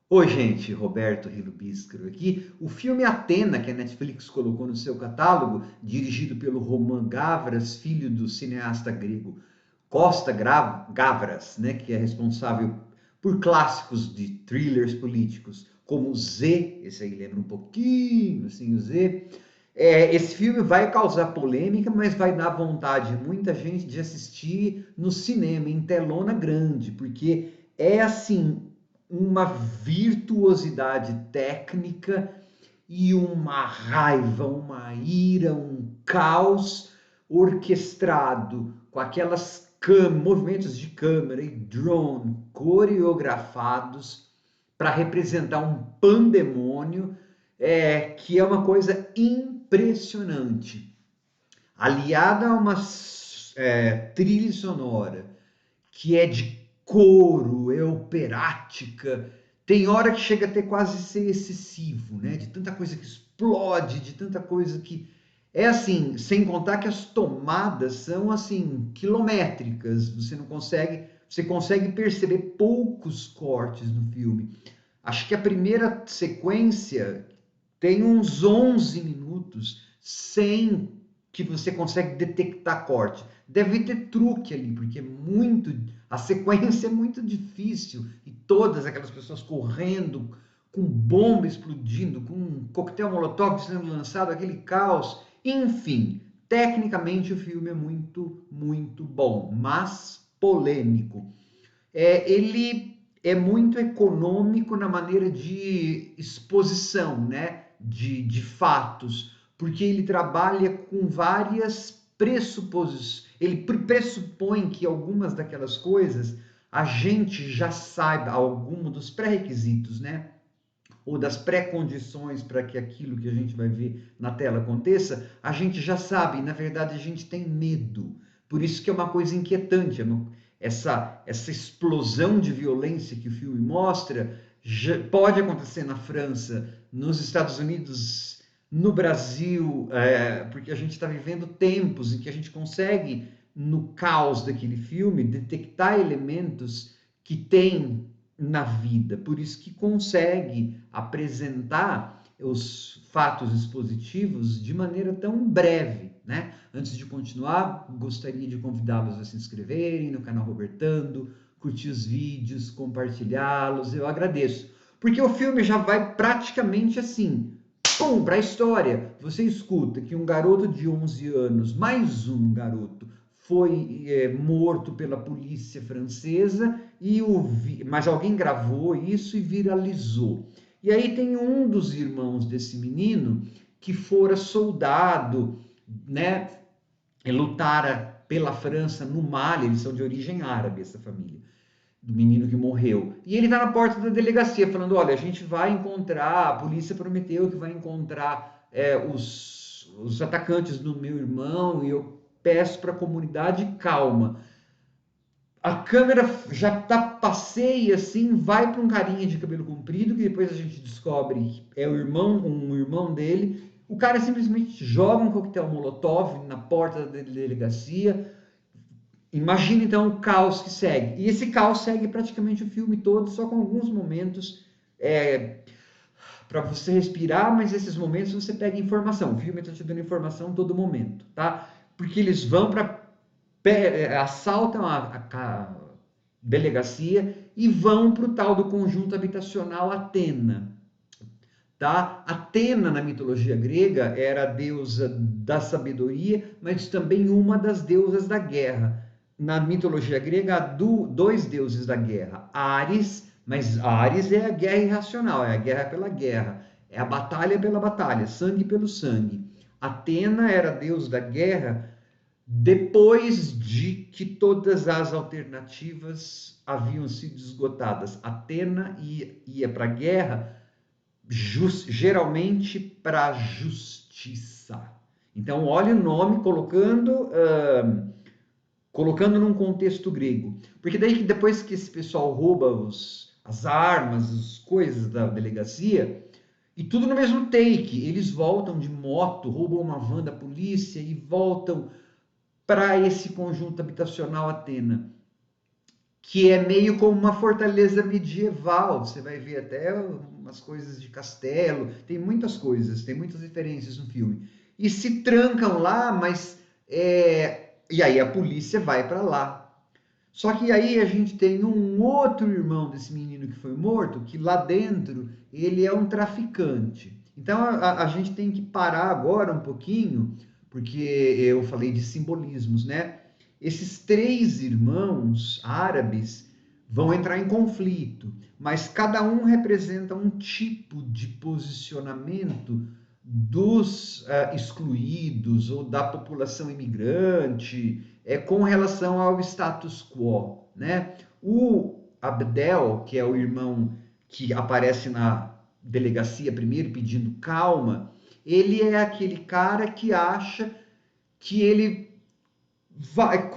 Oi, gente, Roberto Rilo Bíscaro aqui. O filme Atena, que a Netflix colocou no seu catálogo, dirigido pelo Roman Gavras, filho do cineasta grego Gavras, né, que é responsável por clássicos de thrillers políticos, como Z, esse aí lembra um pouquinho, assim, o Z. Esse filme vai causar polêmica, mas vai dar vontade de muita gente de assistir no cinema, em telona grande, porque é assim uma virtuosidade técnica e uma raiva, uma ira, um caos orquestrado com aquelas movimentos de câmera e drone coreografados para representar um pandemônio que é uma coisa impressionante, aliada a uma trilha sonora que é de coro, é operática. Tem hora que chega a ter quase ser excessivo, né? De tanta coisa que explode, de tanta coisa que é assim, sem contar que as tomadas são assim quilométricas. Você consegue perceber poucos cortes no filme. Acho que a primeira sequência tem uns 11 minutos sem que você consegue detectar corte. Deve ter truque ali, porque a sequência é muito difícil e todas aquelas pessoas correndo, com bomba explodindo, com um coquetel molotov sendo lançado, aquele caos. Enfim, tecnicamente o filme é muito, muito bom, mas polêmico. Ele é muito econômico na maneira de exposição, né? De fatos, porque ele trabalha com várias pressuposições. Ele pressupõe que algumas daquelas coisas a gente já saiba, algum dos pré-requisitos, né? Ou das pré-condições para que aquilo que a gente vai ver na tela aconteça, a gente já sabe, e na verdade a gente tem medo. Por isso que é uma coisa inquietante, essa explosão de violência que o filme mostra pode acontecer na França, nos Estados Unidos, no Brasil, porque a gente está vivendo tempos em que a gente consegue, no caos daquele filme, detectar elementos que têm na vida, por isso que consegue apresentar os fatos expositivos de maneira tão breve, né? Antes de continuar, gostaria de convidá-los a se inscreverem no canal Robertando, curtir os vídeos, compartilhá-los, eu agradeço. Porque o filme já vai praticamente assim, pum, para a história. Você escuta que um garoto de 11 anos, mais um garoto, foi morto pela polícia francesa, mas alguém gravou isso e viralizou. E aí tem um dos irmãos desse menino que fora soldado, né, lutara pela França no Mali, eles são de origem árabe, essa família do menino que morreu. E ele está na porta da delegacia falando: olha, a gente vai encontrar, a polícia prometeu que vai encontrar os atacantes do meu irmão e eu peço para a comunidade calma. A câmera já tá passeia assim, vai para um carinha de cabelo comprido, que depois a gente descobre é um irmão dele. O cara simplesmente joga um coquetel molotov na porta da delegacia. Imagina então o caos que segue. E esse caos segue praticamente o filme todo, só com alguns momentos para você respirar, mas esses momentos você pega informação. O filme está te dando informação todo momento, tá? Porque eles vão para assaltam a delegacia e vão para o tal do conjunto habitacional Atena. Tá? Atena, na mitologia grega, era a deusa da sabedoria, mas também uma das deusas da guerra. Na mitologia grega, há dois deuses da guerra: Ares, mas Ares é a guerra irracional, é a guerra pela guerra, é a batalha pela batalha, sangue pelo sangue. Atena era a deusa da guerra depois de que todas as alternativas haviam sido esgotadas. Atena ia para a guerra geralmente para a justiça. Então, olha o nome colocando num contexto grego. Porque daí, depois que esse pessoal rouba as armas, as coisas da delegacia, e tudo no mesmo take, eles voltam de moto, roubam uma van da polícia e voltam para esse conjunto habitacional Atena, que é meio como uma fortaleza medieval. Você vai ver até umas coisas de castelo, tem muitas coisas, tem muitas referências no filme. E se trancam lá, mas e aí a polícia vai para lá. Só que aí a gente tem um outro irmão desse menino que foi morto, que lá dentro ele é um traficante. Então a gente tem que parar agora um pouquinho, porque eu falei de simbolismos, né? Esses três irmãos árabes vão entrar em conflito, mas cada um representa um tipo de posicionamento dos excluídos ou da população imigrante com relação ao status quo, né? O Abdel, que é o irmão que aparece na delegacia primeiro pedindo calma, ele é aquele cara que acha que ele vai,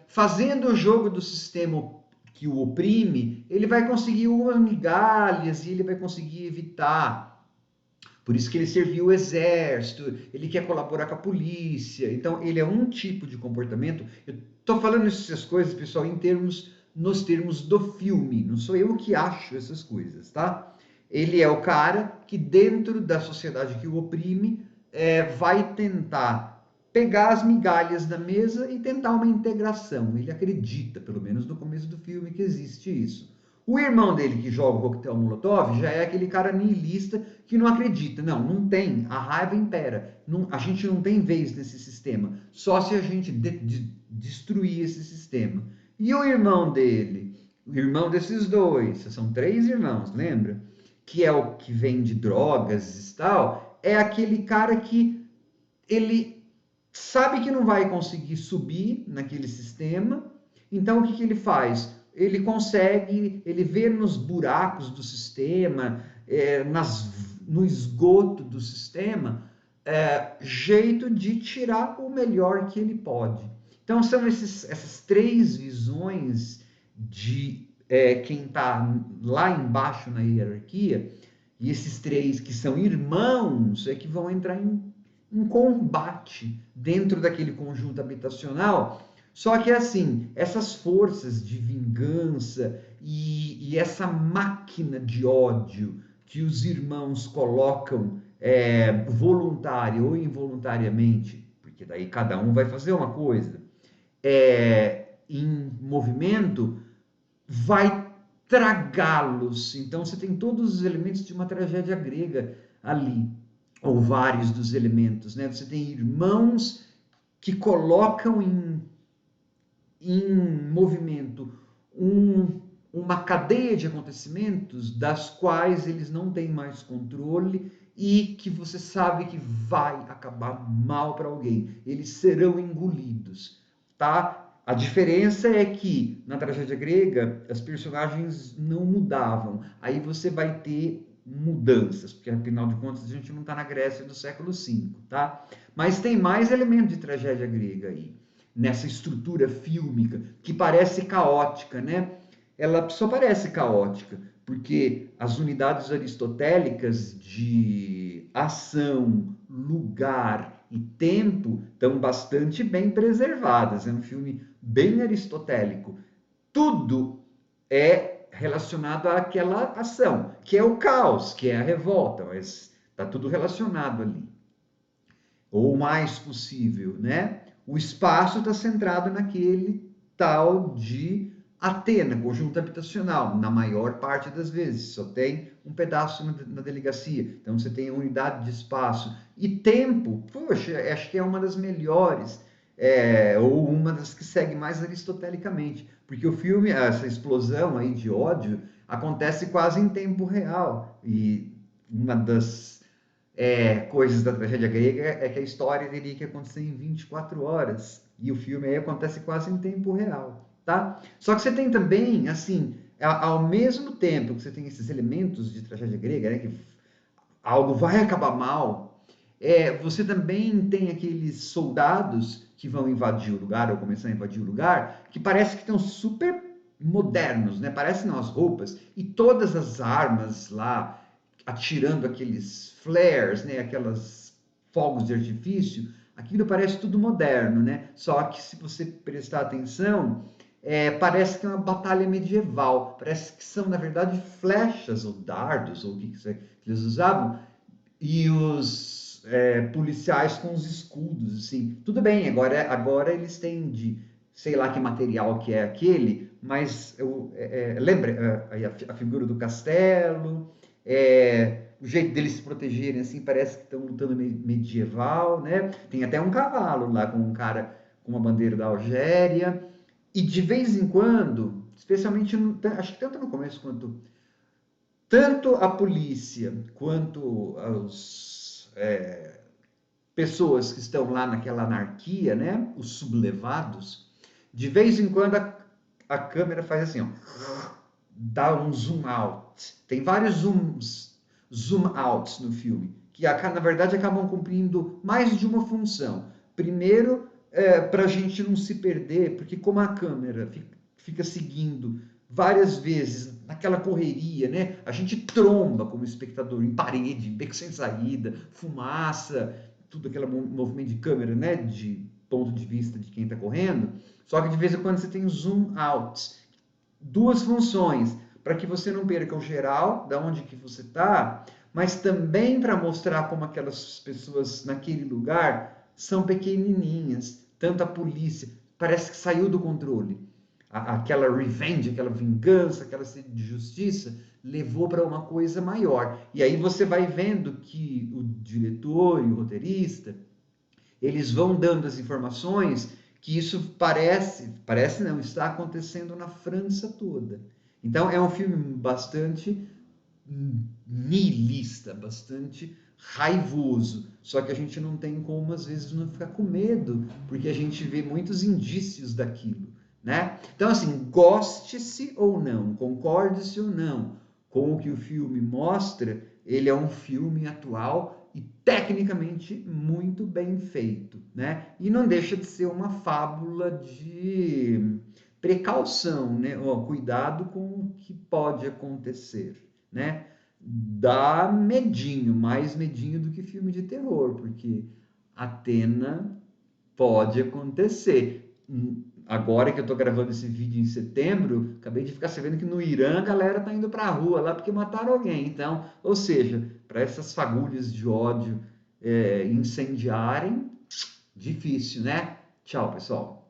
fazendo o jogo do sistema que o oprime, ele vai conseguir umas migalhas e ele vai conseguir evitar. Por isso que ele serviu o exército, ele quer colaborar com a polícia. Então, ele é um tipo de comportamento. Eu estou falando essas coisas, pessoal, nos termos do filme. Não sou eu que acho essas coisas, tá? Ele é o cara que, dentro da sociedade que o oprime, vai tentar pegar as migalhas da mesa e tentar uma integração. Ele acredita, pelo menos no começo do filme, que existe isso. O irmão dele que joga o coquetel Molotov já é aquele cara niilista que não acredita. Não, não tem. A raiva impera. Não, a gente não tem vez nesse sistema. Só se a gente destruir esse sistema. E o irmão dele, o irmão desses dois, são três irmãos, lembra? Que é o que vende drogas e tal, é aquele cara que ele sabe que não vai conseguir subir naquele sistema, então o que, que ele faz? Ele consegue, ele vê nos buracos do sistema, no esgoto do sistema, jeito de tirar o melhor que ele pode. Então são essas três visões de quem está lá embaixo na hierarquia, e esses três que são irmãos é que vão entrar em combate dentro daquele conjunto habitacional. Só que assim, essas forças de vingança e essa máquina de ódio que os irmãos colocam voluntária ou involuntariamente, porque daí cada um vai fazer uma coisa, em movimento, vai tragá-los. Então você tem todos os elementos de uma tragédia grega ali, ou vários dos elementos, né? Você tem irmãos que colocam em movimento uma cadeia de acontecimentos das quais eles não têm mais controle e que você sabe que vai acabar mal para alguém. Eles serão engolidos, tá? A diferença é que na tragédia grega as personagens não mudavam. Aí você vai ter mudanças, porque afinal de contas a gente não está na Grécia do século V, tá? Mas tem mais elementos de tragédia grega aí, nessa estrutura fílmica, que parece caótica, né? Ela só parece caótica, porque as unidades aristotélicas de ação, lugar e tempo estão bastante bem preservadas. É um filme bem aristotélico. Tudo é relacionado àquela ação, que é o caos, que é a revolta, mas está tudo relacionado ali. Ou o mais possível, né? O espaço está centrado naquele tal de Atena, conjunto habitacional, na maior parte das vezes. Só tem um pedaço na delegacia. Então você tem a unidade de espaço. E tempo, poxa, acho que é uma das melhores, ou uma das que segue mais aristotelicamente. Porque o filme, essa explosão aí de ódio, acontece quase em tempo real. E uma das coisas da tragédia grega é que a história teria que acontecer em 24 horas. E o filme aí acontece quase em tempo real, tá? Só que você tem também, assim, ao mesmo tempo que você tem esses elementos de tragédia grega, né, que algo vai acabar mal, você também tem aqueles soldados que vão invadir o lugar ou começar a invadir o lugar, que parece que estão super modernos, né? Parecem as roupas e todas as armas lá atirando aqueles flares, né? Aquelas fogos de artifício, aquilo parece tudo moderno, né? Só que se você prestar atenção, parece que é uma batalha medieval. Parece que são, na verdade, flechas ou dardos, ou o que eles usavam, e os policiais com os escudos, assim. Tudo bem, agora eles têm de, sei lá que material que é aquele, mas lembra a figura do castelo, o jeito deles se protegerem, assim, parece que estão lutando medieval, né? Tem até um cavalo lá com um cara com uma bandeira da Algéria, e de vez em quando, especialmente, acho que tanto no começo quanto tanto a polícia quanto as pessoas que estão lá naquela anarquia, né, os sublevados, de vez em quando a câmera faz assim, ó, dá um zoom out. Tem vários zoom outs no filme, que na verdade acabam cumprindo mais de uma função. Primeiro, para a gente não se perder, porque como a câmera fica seguindo várias vezes naquela correria, né? A gente tromba como espectador em parede, beco sem saída, fumaça, tudo aquele movimento de câmera, né? De ponto de vista de quem está correndo. Só que de vez em quando você tem zoom outs. Duas funções, para que você não perca o geral, da onde que você está, mas também para mostrar como aquelas pessoas naquele lugar são pequenininhas. Tanto a polícia parece que saiu do controle. Aquela revenge, aquela vingança, aquela sede de justiça, levou para uma coisa maior. E aí você vai vendo que o diretor e o roteirista, eles vão dando as informações que isso parece não, está acontecendo na França toda. Então é um filme bastante niilista, bastante raivoso. Só que a gente não tem como, às vezes, não ficar com medo, porque a gente vê muitos indícios daquilo, né? Então, assim, goste-se ou não, concorde-se ou não com o que o filme mostra, ele é um filme atual e tecnicamente muito bem feito, né? E não deixa de ser uma fábula de precaução, né? Cuidado com o que pode acontecer, né? Dá medinho, mais medinho do que filme de terror, porque Atena pode acontecer. Agora que eu tô gravando esse vídeo em setembro, acabei de ficar sabendo que no Irã a galera tá indo pra rua lá porque mataram alguém. Então, ou seja, para essas fagulhas de ódio incendiarem, difícil, né? Tchau, pessoal.